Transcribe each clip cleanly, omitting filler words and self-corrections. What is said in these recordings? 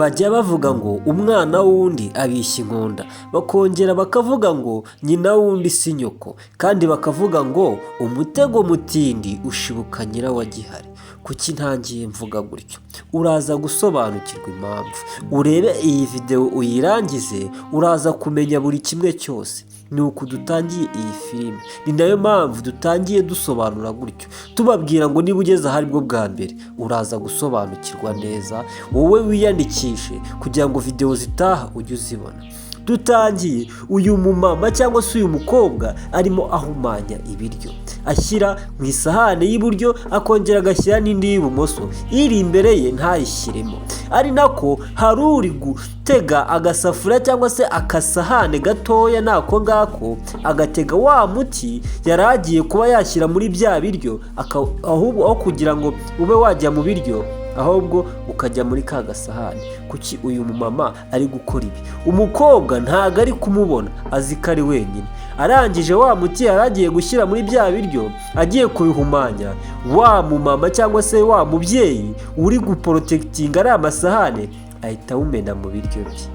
bajya bavuga ngo umwana w'undi abishya inkonda, bakongera bakavuga ngo nyina w'undi si nyoko, kandi bakavuga ngo umutego mutindi ushibuka nyirawagihari. Kuki ntangiye mvuga gutyo? Uraza gusobanukirwa impamvu. Urebe iyi video uyirangize, uraza kumenya buri kimwe cyose. Ni uku dutangiye iyi filime, ni nayo mpamvu dutangiye dusobanura gutyo, tubabwira ngo niba ugeze ahari bwo bwa mbere uraza gusobanukirwa neza. Wowe wiyandikishe kugira ngo video zitaha ujye uzibona. Dutangiye, uyu mumama cyangwa se uyu mukobwa arimo ahumanya ibiryo, ashyira mu isahane y'iburyo akongera agashyira n'indi y'ibumoso, iri imbere ye ntayishyiremo. Ari nako hari uri gutega agasafuriya cyangwa se akasahane gatoya nako ngako, agatega wa muti yari agiye kuba yashyira muri bya biryo, ahubwo aho kugira ngo ube wajya mu biryo ahubwo ukajya muri ka gasahane. Kuki uyu mumama ari gukora ibi? Umukobwa ntago ari kumubona, azi ko ari wenyine. Arangije wa muti yari agiye gushyira muri bya biryo, agiye kubihumanya, wa mumama cyangwa se wa mubyeyi uri guprotectinga ari amasahane ahita awumena mu biryo bye.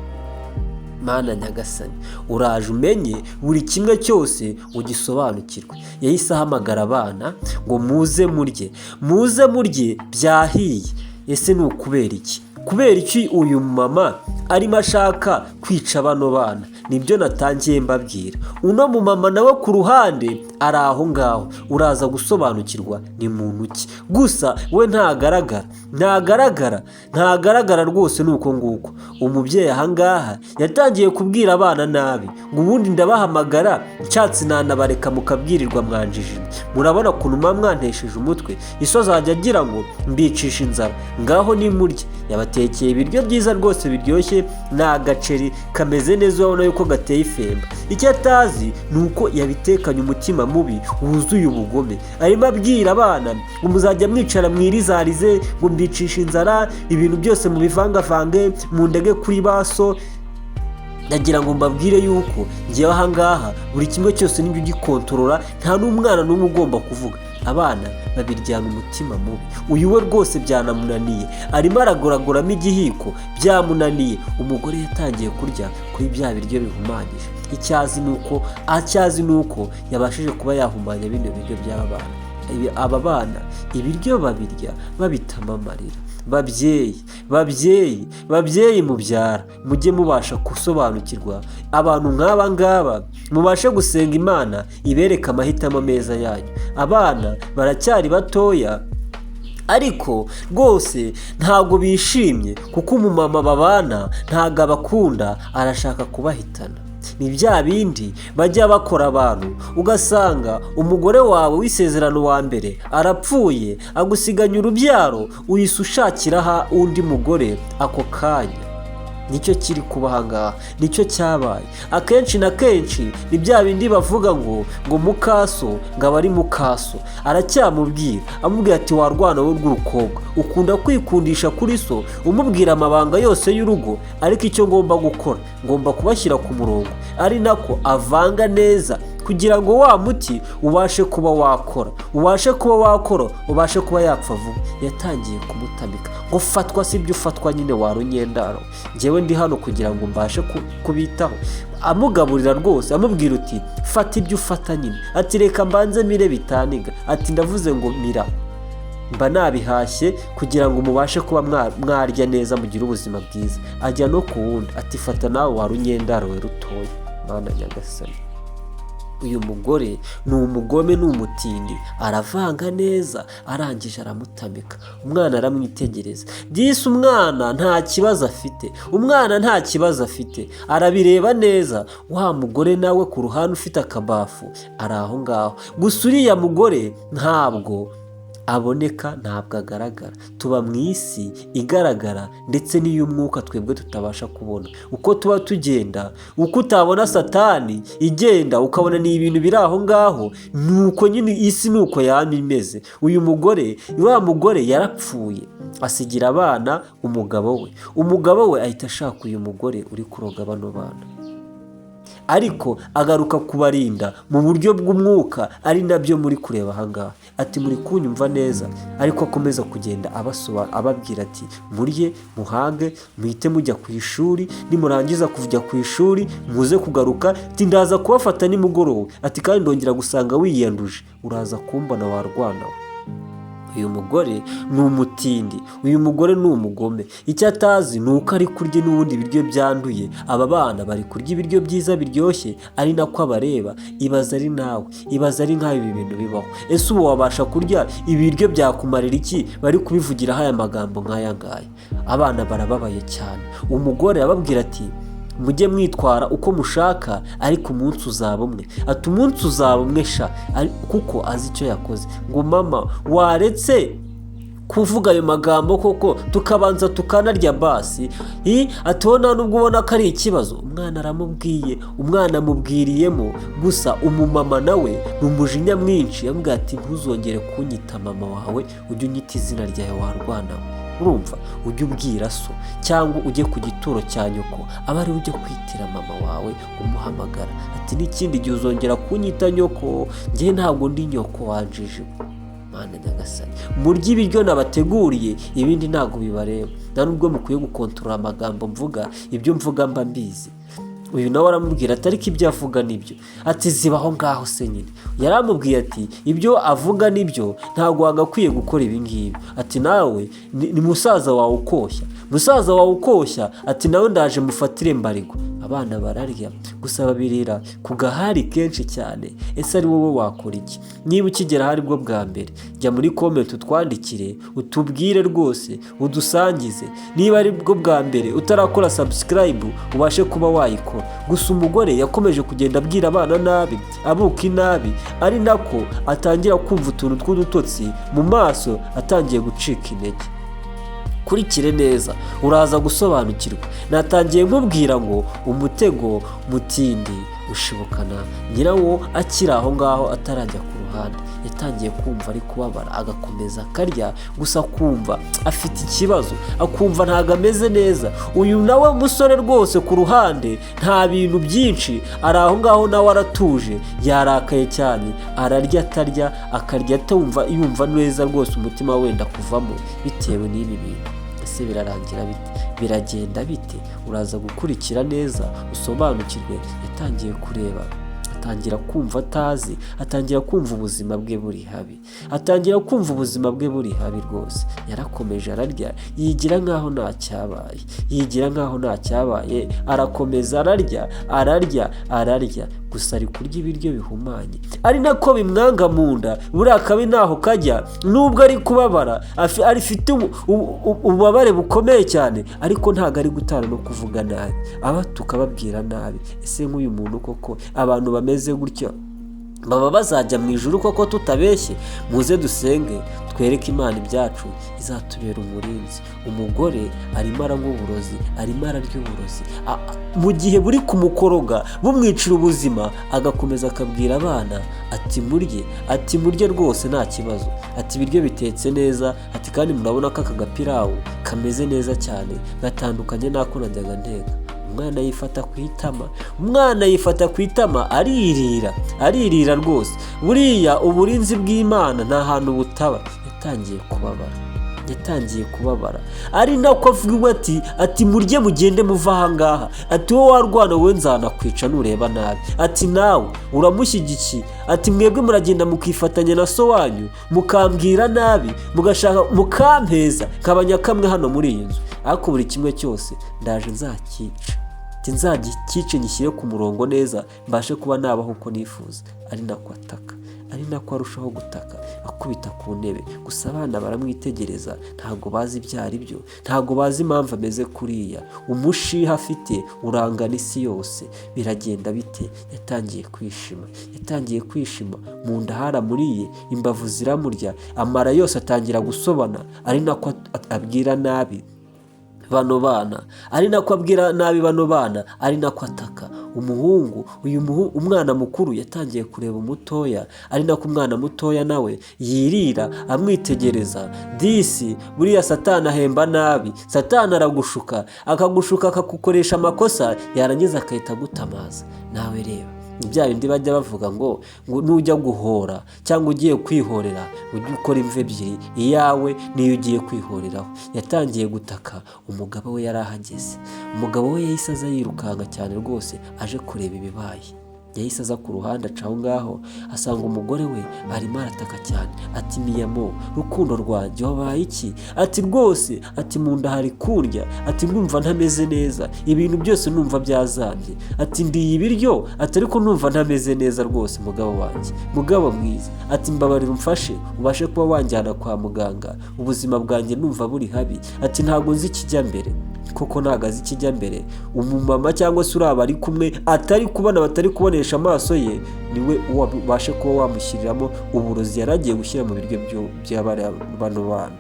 Mana nyagasani, uraje umenye buri kimwe cyose ugisobanukirwe. Yahise ahamagara abana ngo muze murye byahiye. Ese ni ukubera iki? Kubera iki uyu mama arimo ashaka kwica bano bana? Nibyo natangiye mbabwira. Uno mumama nawe ku ruhande ari aho ngaho, uraza gusobanukirwa ni muntu ki. Gusa we ntagaragara rwose. Nuko nguko umubyeyi ahangaha yatangiye kubwira abana nabi, ngo ubundi ndabahamagara nshatse nanabareka mukabwirirwa mwanjije. Murabona ukuntu mwantesheje umutwe, iso azajya agira ngo mbicisha inzara. Ngaho nimurye. Yabatekeye ibiryo byiza rwose biryoshye, ni agaceri kameze neza, urabona yuko gateye ifemba. Icyo atazi ni uko yabitekanye umutima mubi wuzuye ubugome. Arimo abwira abana ngo muzajya mwicara mwirizarize, ngo mbicisha inzara, ibintu byose mubivangavange, mundege kuri baso. Ndagira ngo mbabwire yuko ngewe ahangaha buri kimwe cyose nibyo ugikontorora, nta n'umwana n'umwe ugomba kuvuga. Abana babiryana umutima mubi. Uyu we rwose byanamunaniye, arimo aragoragoramo igihiko, byamunaniye. Umugore yatangiye kurya kuri bya biryo bihumanyije. Icyazi nuko yabashije kuba yahumanya bino biryo by'aba bana. Aba bana ibiryo babirya babitama amarira. Babyeyi mubyara, mujye mubasha gusobanukirwa abantu nk'aba ngaba, mubashe gusenga Imana ibereka amahitamo meza yanyu. Abana baracyari batoya ariko rwose ntabwo bishimye, kuko umumama babana ntabwo abakunda, arashaka kubahitana. Ni bya bindi bajya bakora abantu, ugasanga umugore wawe w'isezerano wa mbere arapfuye, agusiganya urubyaro, uhise ushakira undi mugore ako kanya. Nicyo kiri kuba ahangaha, nicyo cyabaye. Akenshi na kenshi ni bya bindi bavuga ngo mukaso ngo aba ari mukaso. Aracyamubwira, amubwira ati warwana wowe rw'urukobwa, ukunda kwikundisha kuri so, umubwira amabanga yose y'urugo, ariko icyo ngomba gukora, ngomba kubashyira ku murongo. Ari nako avanga neza kugira ngo wa muti ubashe kuba wakora, ubashe kuba yapfa vuba. Yatangiye kumutamika ngo fatwa, sibyo ufatwa nyine warunyendaro, njyewe ndi hano kugira ngo mbashe kubitaho. Amugaburira rwose, amubwira uti fata ibyo ufata nyine. Ati reka mbanze mire bitaniga. Ati ndavuze ngo mira, mba nabihashye kugira ngo mubashe kuba mwarya neza, mugire ubuzima bwiza. Ajya no ku wundi ati fata nawe warunyendaro we rutoya. Mana nyagasani, uyu mugore ni umugome, ni umutindi, aravanga neza, arangije aramutamika. Umwana aramwitegereza, disi umwana nta kibazo afite, arabireba neza. Wa mugore nawe ku ruhande ufite akabafu ari aho ngaho. Gusa uriya mugore ntabwo aboneka, ntabwo agaragara. Tuba mu isi igaragara ndetse n'iy'umwuka twebwe tutabasha kubona. Uko tuba tugenda, uko utabona Satani igenda ukabona ni ibintu biri aho ngaho, nuko nyine isi nuko yaba imeze. Uyu mugore, wa mugore yarapfuye, asigira abana umugabo we ahita ashaka uyu mugore uri kuroga bano bana. ariko agaruka kubarinda mu buryo bw'umwuka, ari nabyo muri kureba ahangaha. Ati muri kunyumva neza, ariko akomeza kugenda ababwira ati murye muhage muhite mujya ku ishuri, nimurangiza kujya ku ishuri muze kugaruka, ati ndaza kubafata nimugoroba, ati kandi ndongera gusanga wiyanduje, uraza kumbona warwana. Uyu mugore ni umutindi, uyu mugore ni umugome. Icyo atazi ni uko ari kurya n'ubundi biryo byanduye. Aba bana bari kurya ibiryo byiza biryoshye, ari nako abareba. Ibaza ari nawe, ibaza ari nk'aho ibi bintu bibaho. Ese ubu wabasha kurya ibiryo byakumarira iki bari kubivugiraho aya magambo nk'aya ngaya? Abana barababaye cyane. Umugore ababwira ati mujye mwitwara uko mushaka, ariko umunsi uzaba umwe. Ati umunsi uzaba umwe sha, kuko azi icyo yakoze. Ngo mama waretse kuvuga ayo magambo koko tukabanza tukanarya basi? Ati wowe nta nubwo ubona ko ari ikibazo? Umwana aramubwiye, umwana amubwiriyemo, gusa umumama nawe ni umujinya mwinshi. yamubwiye ati ntuzongere kunyita mama wawe, ujye unyita izina ryawe warwanawe. Urumva, ujye ubwira so cyangwa ujye ku gituro cya nyoko, aba ari ujye kwitira mama wawe umuhamagara. Ati n'ikindi gihe uzongera kunyita nyoko, njye ntabwo ndi nyoko wanjije. Mana nyagasani, murya ibiryo nabateguriye, ibindi ntabwo bibareba. nta nubwo mukwiye gukontorora amagambo mvuga, ibyo mvuga mba mbizi. Uyu nawe aramubwira ati ariko ibyo avuga nibyo. Ati zibaho ngaho se nyine. Yaramubwiye ati ibyo avuga nibyo, ntabwo wagakwiye gukora ibi ngibi. Ati nawe ni musaza wawe ukoshya, musaza wawe ukoshya. Ati nawe ndaje mufatire mbarigwa. Abana bararya, gusa babirira ku gahari kenshi cyane. Ese ari wowe wakora iki? Niba ukigera hari bwo bwa mbere, jya muri comment utwandikire, utubwire rwose, udusangize. Niba ari bwo bwa mbere utarakora subscribe, ubashe kuba wayikora. Gusa umugore yakomeje kugenda abwira abana nabi, abuka inabi, ari nako atangira kumva utuntu tw'udutotsi mu maso, atangiye gucika intege. Kurikire neza uraza gusobanukirwa. Natangiye nkubwira ngo umutego mutindi ushibukana nyirawo. Akiri aho ngaho atarajya ku ruhande, yatangiye kumva ari kubabara, agakomeza akarya, gusa kumva afite ikibazo, akumva ntago ameze neza. Uyu nawe musore rwose ku ruhande nta bintu byinshi, ari aho ngaho nawe aratuje, yarakaye cyane, ararya atarya, akarya atumva, yumva neza rwose umutima wenda kuvamo bitewe n'ibi bintu. Ese birarangira bite? Biragenda bite? Uraza gukurikira neza usobanukirwe. Yatangiye kureba, atangira kumva atazi, atangira kumva ubuzima bwe buri habi, atangira kumva ubuzima bwe buri habi rwose. Yarakomeje ararya, yigira nkaho nta cyabaye, yigira nkaho nta cyabaye, arakomeza ararya, gusa ari kurya ibiryo bihumanye, ari nako bimwanga mu nda. Buriya kabi ntaho kajya, nubwo ari kubabara, afite ububabare bukomeye cyane, ariko ntabwo ari gutana no kuvuga nabi, aba tukababwira nabi. Ese nk'uyu muntu koko, abantu bameze gutya baba bazajya mu ijuru koko tutabeshye? Muze dusenge, twereke Imana ibyacu izatubera umurinzi. Umugore arimo aranywa uburozi, arimo ararya uburozi, mu gihe buri kumukoroga bumwicira ubuzima, agakomeza akabwira abana ati murye rwose nta kibazo. Ati ibiryo bitetse neza, ati kandi murabona ko aka gapirawu kameze neza cyane, gatandukanye n'ako najyaga nteka. Umwana yifata ku itama, aririra rwose. Buriya uburinzi bw'Imana nta hantu butaba. Yatangiye kubabara, ari nako avuga ati murye mugende muva aha ngaha. Ati wowe warwana, wowe nzanakwica nureba nabi. Ati nawe uramushyigikiye. Ati mwebwe muragenda mukifatanya na so wanyu, mukambwira nabi, mugashaka mukampeza nk'abanyakamwe hano muri iyi nzu. Ariko buri kimwe cyose ndaje nzakica, nzagikice gishyire ku murongo neza, mbashe kuba nabaho uko nifuza. Ari nako ataka, ari nako arushaho gutaka, akubita ku ntebe. Gusa abana baramwitegereza, ntabwo bazi ibyo ari byo, ntabwo bazi impamvu ameze kuriya. Umushiha afite urangana isi yose. Biragenda bite? Yatangiye kwishima, mu nda haramuriye, imbavu ziramurya, amara yose atangira gusobana, ari nako abwira nabi bano bana, ari nako abwira nabi bano bana, ari nako ataka umuhungu. Umwana mukuru yatangiye kureba umutoya, ari nako umwana mutoya nawe yirira amwitegereza. Disi buriya Satani ahemba nabi. Satani aragushuka, akagushuka akagukoresha amakosa, yarangiza akahita agutamaza. Nawe reba bya bindi bajya bavuga ngo nujya guhora cyangwa ugiye kwihorera ujye ukora imva ebyiri, iyawe niyo ugiye kwihoreraho. Yatangiye gutaka, umugabo we yari ahageze. Umugabo we yahise aza yirukanka cyane rwose aje kureba ibibaye. Yahise aza ku ruhande aca aho ngaho, asanga umugore we arimo arataka cyane ati miyamo, rukundo rwanjye wabaye iki? Ati rwose, ati mu nda hari kurya, ati numva ntameze neza, ibintu byose numva byazambye, ati ndiye ibiryo, ati ariko numva ntameze neza rwose mugabo wanjye, mugabo mwiza, ati mbabarira umfashe ubashe kuba wanjyana kwa muganga, ubuzima bwanjye numva buri habi, ati ntabwo nzi ikijya mbere. Koko ntago azi ikijya mbere. Umumama cyangwa se uraba ari kumwe atari kubona, batari kubonesha amaso ye, niwe ubashe kuba wamushyiriramo uburozi yaragiye gushyira mu biryo by'abana bano bana.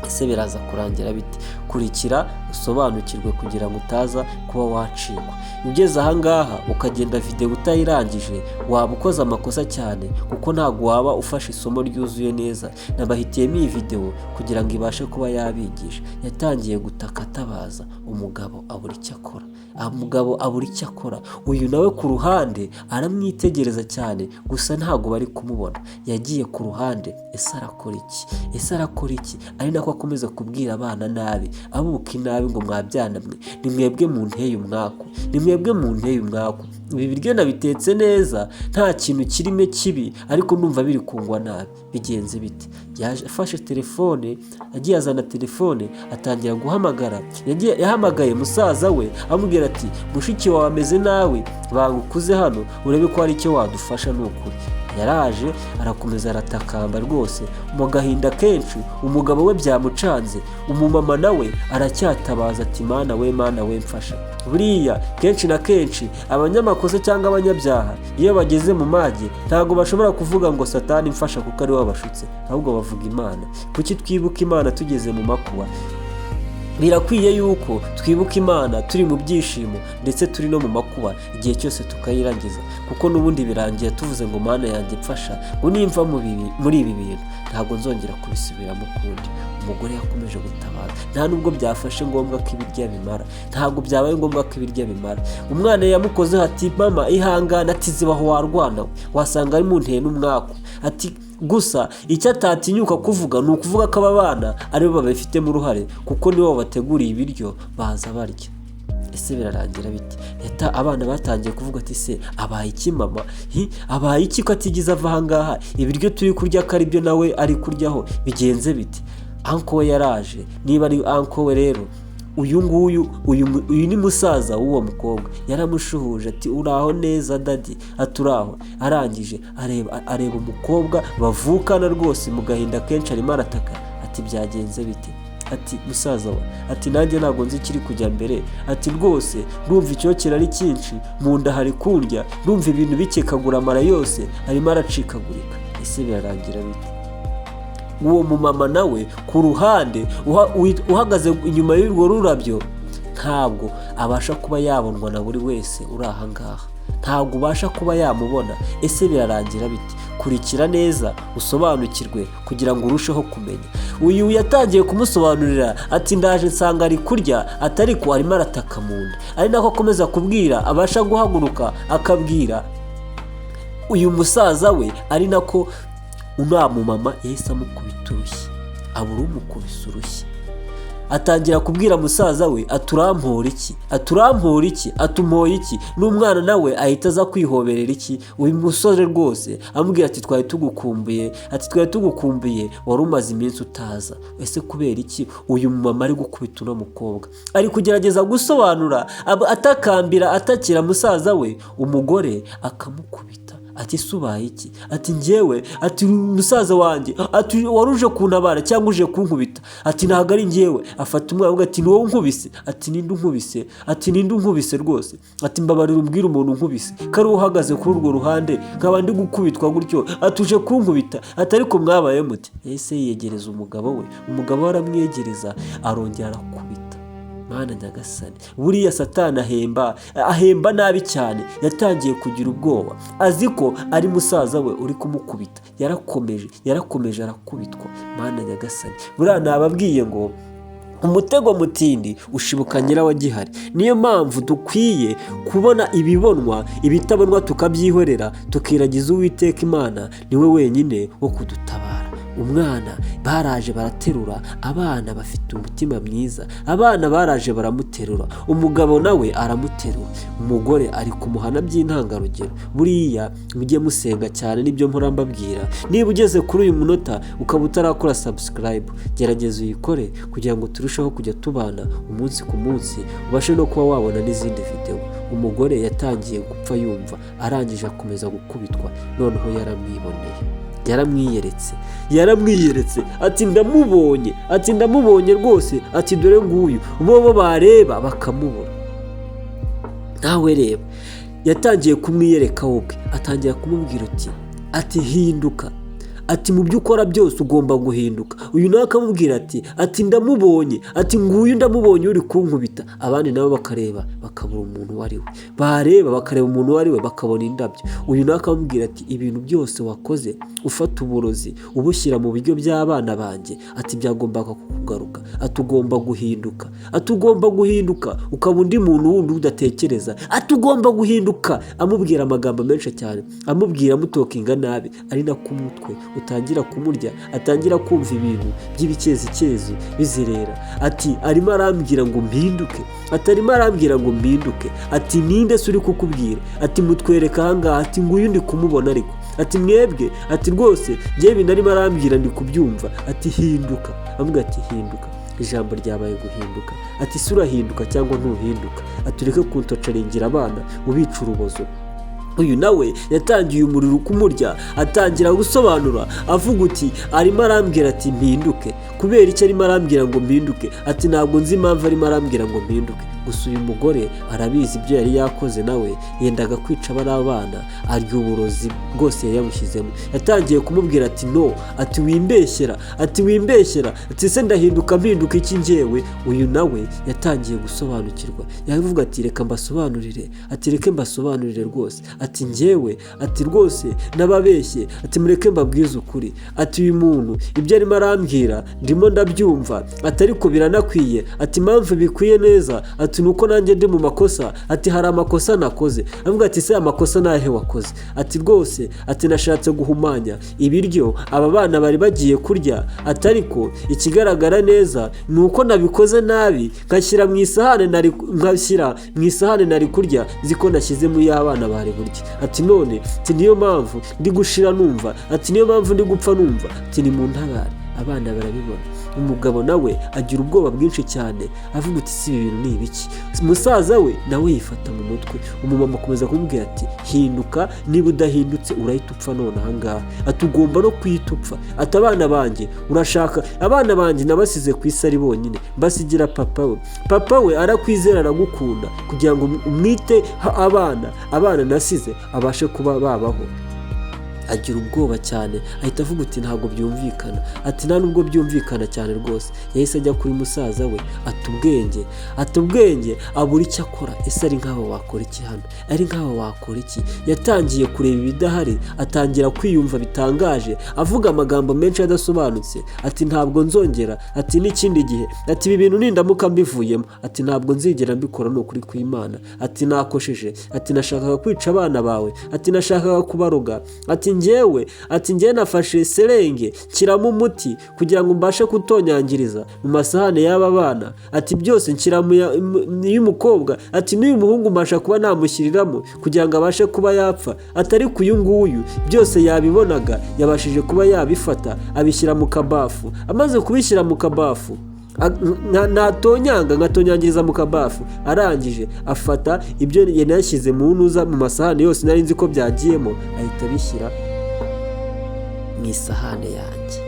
Ese biraza kurangira biti? Kurikira usobanukirwe kugira ngo utaza kuba wacikwa. Ugeze ahangaha ukagenda video utayirangije, waba ukoze amakosa cyane, kuko ntago waba ufashe isomo ryuzuye neza. Nabahitiyemo iyi video kugira ngo ibashe kuba yabigisha. Yatangiye gutaka atabaza, umugabo abura icyo akora. Umugabo abura icyo akora. Uyu nawe ku ruhande aramwitegereza cyane, gusa ntago bari kumubona. Yagiye ku ruhande, ese arakora iki? Ese arakora iki? Ari nako akomeza kubwira abana nabi, abuka inabi ngo mwabyana mwe, ni mwebwe munteye umwaku, ni mwebwe munteye umwaku. Ibi biryo nabitetse neza, nta kintu kirimo kibi, ariko numva biri kungwa nabi. Bigenze biti? Yafashe telefone, agiye azana telefone, atangira guhamagara. Yahamagaye musaza we amubwira ati mushiki wawe ameze nawe, bagukuze hano, urebe ko hari icyo wadufasha. N'ukuri yaraje arakomeza aratakamba rwose mu gahinda kenshi. Umugabo we byamucanze, umumama nawe aracyatabaza ati mana we mfasha. Buriya kenshi na kenshi abanyamakosa cyangwa abanyabyaha iyo bageze mu mage ntago bashobora kuvuga ngo Satani mfasha kuko ari we wabashutse, ahubwo bavuga Imana. Kuki twibuka Imana tugeze mu makuba? Birakwiye yuko twibuka Imana turi mu byishimo ndetse turi no mu makuba, igihe cyose tukayirangiza, kuko n'ubundi birangiye tuvuze ngo Mana yanjye mfasha, ngo nimva muri ibi bintu ntabwo nzongera kubisubiramo ukundi. Umugore yakomeje gutabaza, nta nubwo byafashe ngombwa ko ibiryo bimara, ntabwo byabaye ngombwa ko ibiryo bimara. Umwana yamukozeho ati mama ihangana, ati zibaho warwana, wasanga ari munteye n'umwaku. Ati gusa icyo atatinyuka kuvuga ni ukuvuga ko aba bana aribo babifitemo uruhare, kuko nibo bateguriye ibiryo baza barya. Ese birarangira biti? Abana batangiye kuvuga ati se abaye iki mama? Abaye iki ko atigize ava ahangaha? Ibiryo turi kurya ko aribyo nawe ari kuryaho, bigenze biti? Anko we yaraje. Niba ari anko we rero, uyu ni musaza w'uwo mukobwa. Yaramushuhuje ati uraho neza dadi? Aturaho. Arangije areba umukobwa bavukana rwose mu gahinda kenshi, arimo arataka ati byagenze biti? Ati musaza we, ati nanjye ntabwo nzi ikiri kujya mbere, ati rwose ndumva icyokera ari cyinshi, mu nda hari kurya, ndumva ibintu bikekagura, amara yose arimo aracikagurika. Ese birarangira biti? Uwo mumama nawe ku ruhande uhagaze inyuma y'urwo rurabyo, ntabwo abasha kuba yabonwa na buri wese uri ahangaha, ntabwo ubasha kuba yamubona. Ese birarangira biti? Kurikira neza usobanukirwe kugira ngo urusheho kumenya. Uyu yatangiye kumusobanurira ati ndaje nsanga ari kurya, atari ko arimo arataka mu nda. Ari nako akomeza kubwira, abasha guhaguruka akabwira uyu musaza we, ari nako uriya mumama yahise amukubita urushyi, abura umukubise urushyi. Atangira kubwira musaza we aturampora iki, aturampora iki, atumpoye iki. N'umwana nawe ahita aza kwihoberera iki, uyu musore rwose amubwira ati twari tugukumbuye, ati twari tugukumbuye, wari umaze iminsi utaza. Ese kubera iki uyu mumama ari gukubita uno mukobwa? Ari kugerageza gusobanura, atakambira, atakira musaza we. Umugore akamukubita ati subaye iki? Ati njyewe, ati musaza wanjye, ati waruje kuntabara cyangwa uje kunkubita? Ati ntago ari njyewe. Afata umwana ati ni wowe unkubise? Ati ninde unkubise? Ati ninde unkubise rwose? Ati mbabarira umbwire umuntu unkubise, kari uhagaze kuri urwo ruhande nkaba ndi gukubitwa gutyo, atuje kunkubita. Ati ariko mwabaye muti? Ese yiyegereza umugabo we, umugabo aramwiyegereza, arongera arakubita. Mana nyagasani, buriya Satani ahemba nabi cyane. Yatangiye kugira ubwoba, azi ko ari musaza we uri kumukubita. Yarakomeje arakubitwa. Mana nyagasani, buriya nababwiye ngo umutego mutindi ushibuka nyirawo agihari. Niyo mpamvu dukwiye kubona ibitabonwa tukabyihorera, tukiragiza Uwiteka Imana. Niwe wenyine wo kudutabara. Umwana baraje baraterura, abana bafite umutima mwiza, abana baraje baramuterura, umugabo nawe aramuterura, umugore ari kumuhana by'intangarugero. Buriya mujye musenga cyane, nibyo mpora mbabwira. Niba ugeze kuri uyu munota ukaba utarakora subscribe, gerageza uyikore kugira ngo turusheho kujya tubana umunsi ku munsi, ubashe no kuba wabona n'izindi video. Umugore yatangiye gupfa yumva, arangije akomeza gukubitwa, noneho yaramwiyeretse ati ndamubonye rwose, ati dore nguyu. Bo bareba bakamubura. Nawe reba, yatangiye kumwiyereka ubwe, atangira kumubwira ati hinduka, ati mu byo ukora byose ugomba guhinduka. Uyu nawe akamubwira ati ndamubonye, ati nguyu ndamubonye uri kunkubita. Abandi nabo bakareba bakabura umuntu uwo ari we, bareba bakareba umuntu uwo ari we bakabona indabyo. Uyu nawe akamubwira ati ibintu byose wakoze, ufata uburozi ubushyira mu biryo by'abana banjye, ati byagombaga kukugaruka, ati ugomba guhinduka ukaba undi muntu wundi udatekereza, ati ugomba guhinduka. Amubwira amagambo menshi cyane, amubwira amutokinga nabi, ari nako umutwe utangira kumurya, atangira kumva ibintu by'ibikezi bizerera. Ati arimo arambwira ngo mpinduke, ati ninde se uri kukubwira? Ati mutwereka ahangaha, ati nguyu ndi kumubona ariko, ati mwebwe, ati rwose njye ibintu arimo arambwira ndi kubyumva, ati hinduka. Avuga ati hinduka, ijambo ryabaye guhinduka. Ati se urahinduka cyangwa ntuhinduka? Ati ureke kuntocaringira abana ubica urubozo. Uyu nawe yatangiye umuriro kumurya, atangira gusobanura avuga uti arimo arambwira ati mpinduke. Kubera icyo arimo arambwira ngo mpinduke? Ati ntabwo nzi impamvu arimo arambwira ngo mpinduke. Gusa uyu mugore arabizi ibyo yari yakoze, nawe yendaga kwica bari abana, arya uburozi bwose yari yamushyizemo. Yatangiye kumubwira ati no, ati wimbeshyera, ati se ndahinduka mpinduka iki njyewe? Uyu nawe yatangiye gusobanukirwa, yavuga ati reka mbasobanurire rwose, ati njyewe, ati rwose nababeshye, ati mureke mbabwize ukuri, ati uyu muntu ibyo arimo arambwira ndimo ndabyumva, ati ariko biranakwiye, ati impamvu bikwiye neza, ati nuko nanjye ndi mu makosa, ati hari amakosa nakoze. Avuga ati se amakosa nahe wakoze? Ati rwose, ati nashatse guhumanya ibiryo aba bana bari bagiye kurya, ati ariko ikigaragara neza nuko nabikoze nabi, nkashyira mu isahane nari kurya, ziko nashyize mu y'abana bari burya. Ati none, ati niyo mpamvu ndi gushira numva, ati niyo mpamvu ndi gupfa numva, ati ni mu ntabare. Abana barabibona. Umugabo nawe agira ubwoba bwinshi cyane, avuga uti si ibi bintu ni ibiki? Musaza we nawe yifata mu mutwe. Umumama akomeza kumubwira ati hinduka, niba udahindutse urahita upfa none ahangaha, ati ugomba no kwihita upfa. Ati abana banjye urashaka? Abana banjye nabasize ku isi ari bonyine, mbasigira papa we arakwizera, aragukunda, kugira ngo umwite abana nasize abashe kuba babaho. Agira ubwoba cyane, ahita avuga uti ntabwo byumvikana. Ati nta nubwo byumvikana cyane rwose. Yahise ajya kuri musaza we, ati ubwenge abura icyo akora. Ese ari nkaho wakora iki hano? Ari nkaho wakora iki? Yatangiye kureba ibidahari, atangira kwiyumva bitangaje, avuga amagambo menshi adasobanutse. Ati ntabwo nzongera, ati n'ikindi gihe, ati ibi bintu nindamuka mbivuyemo, ati ntabwo nzigera mbikora, ni ukuri kw'Imana. Ati nakosheje, ati nashakaga kwica abana bawe, ati nashakaga kubaroga, ati njyewe nafashe serenge nshyiramo umuti kugira ngo mbashe kutonyangiriza mu masahane y'aba bana, ati byose nshyira y'umukobwa, ati n'uyu muhungu mbasha kuba namushyiriramo kugira ngo abashe kuba yapfa. Ati ariko uyu nguyu byose yabibonaga, yabashije kuba yabifata abishyira mu kabafu. Amaze kubishyira mu kabafu, nkatonyangiriza mu kabafu, arangije afata ibyo yanashyize mu ntuza mu masahane yose nari nzi ko byagiyemo, ahita abishyira mu isahane yanjye.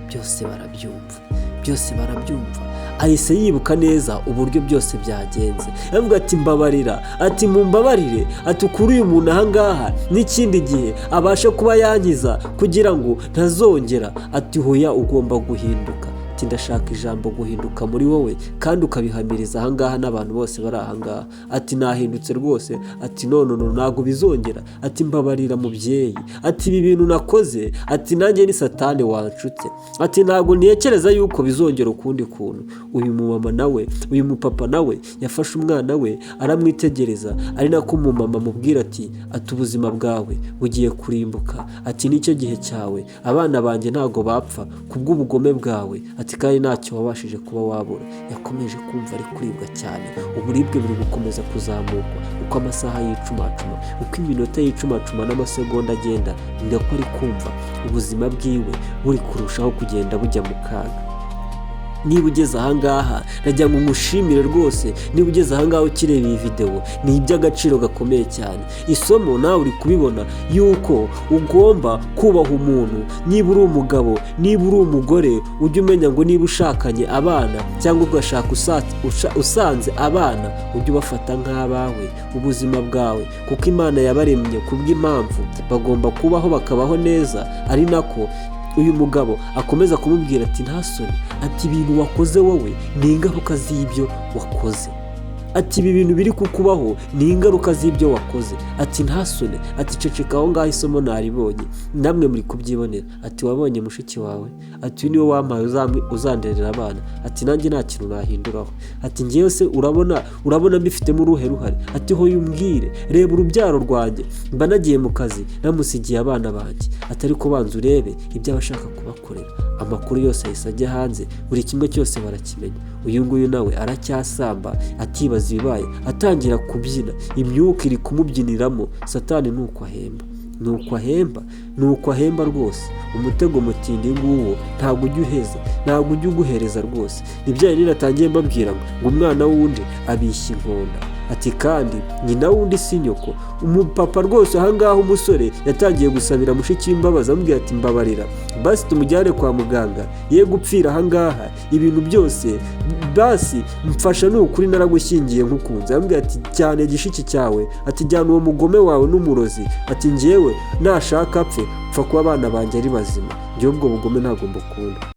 Byose barabyumva. Ahise yibuka neza uburyo byose byagenze. Avuga ati mbabarira, ati mumbabarire, ati kuri uyu muntu ahangaha n'ikindi gihe abashe kuba yankiza kugira ngo ntazongera. Ati hoya ugomba guhinduka. ati ndashaka ijambo guhinduka muri wowe kandi ukabihamiriza ahangaha n'abantu bose bari ahangaha. Ati nahindutse rwose, ati none ntabwo bizongera, ati mbabarira mubyeyi, ati ibi bintu nakoze, ati nanjye ni Satani wanshutse, ati ntabwo ntekereza yuko bizongera ukundi kuntu. Uyu mumama nawe, uyu mupapa nawe yafashe umwana we aramwitegereza, ari nako umumama amubwira ati ubuzima bwawe bugiye kurimbuka, ati nicyo gihe cyawe, abana banjye ntabwo bapfa kubw'ubugome bwawe, ati kandi ntacyo wabashije kuba wabura. Yakomeje kumva ari kuribwa cyane, uburibwe buri gukomeza kuzamuka uko amasaha yicumacuma, uko iminota yicumacuma n'amasegonda agenda, ni nako ari kumva ubuzima bwiwe buri kurushaho kugenda bujya mu kaga. Niba ugeze ahangaha nagira ngo ngushimire rwose, niba ugeze ahangaha ukireba iyi video, ni iby'agaciro gakomeye cyane. Isomo nawe uri kubibona yuko ugomba kubaha umuntu. Niba uri umugabo, niba uri umugore, ujye umenya ngo niba ushakanye abana cyangwa ugashaka usanze abana, ujye ubafata nk'abawe, ubuzima bwawe, kuko Imana yabaremye kubw'impamvu bagomba kubaho bakabaho neza. Ari nako uyu mugabo akomeza kumubwira ati nta soni, ati ibintu wakoze wowe ni ingaruka z'ibyo wakoze, ati ibi bintu biri kukubaho ni ingaruka z'ibyo wakoze, ati nta soni, ati ceceka aho ngaho isomo naribonye, namwe muri kubyibonera. Ati wabonye mushiki wawe, ati uyu niwe wampaye uzanderera abana, ati nanjye nta kintu nahinduraho, ati ngewe se urabona mbifitemo uruhe ruhare, ati ho yumbwire, reba urubyaro rwanjye, mba nagiye mu kazi namusigiye abana banjye, ati ariko banza urebe ibyo abashaka kubakorera. Amakuru yose ahise ajya hanze, buri kimwe cyose barakimenya. Uyu nguyu nawe aracyasamba, atibaza ibibaye, atangira kubyina, imyuka iri kumubyiniramo. Satani nuko ahemba rwose. Umutego mutindi nguwo ntabwo ujya uheza, ntabwo ujya uguhereza rwose. Nibyo yari natangiye mbabwira ngo umwana wundi abishya inkonda, ati kandi nyina wundi si nyoko. Umupapa rwose ahangaha umusore yatangiye gusabira mushiki w'imbabazi, amubwira ati mbabarira basi tumujyane kwa muganga, ye gupfira ahangaha ibintu byose, basi mfasha n'ukuri naragushyingiye nkukunze. Amubwira ati cyane gishiki cyawe, ati jyana uwo mugome wawe n'umurozi, ati njyewe nashaka apfe, pfa kuba abana banjye ari bazima, njyewe ubwo bugome ntabwo mbukunda.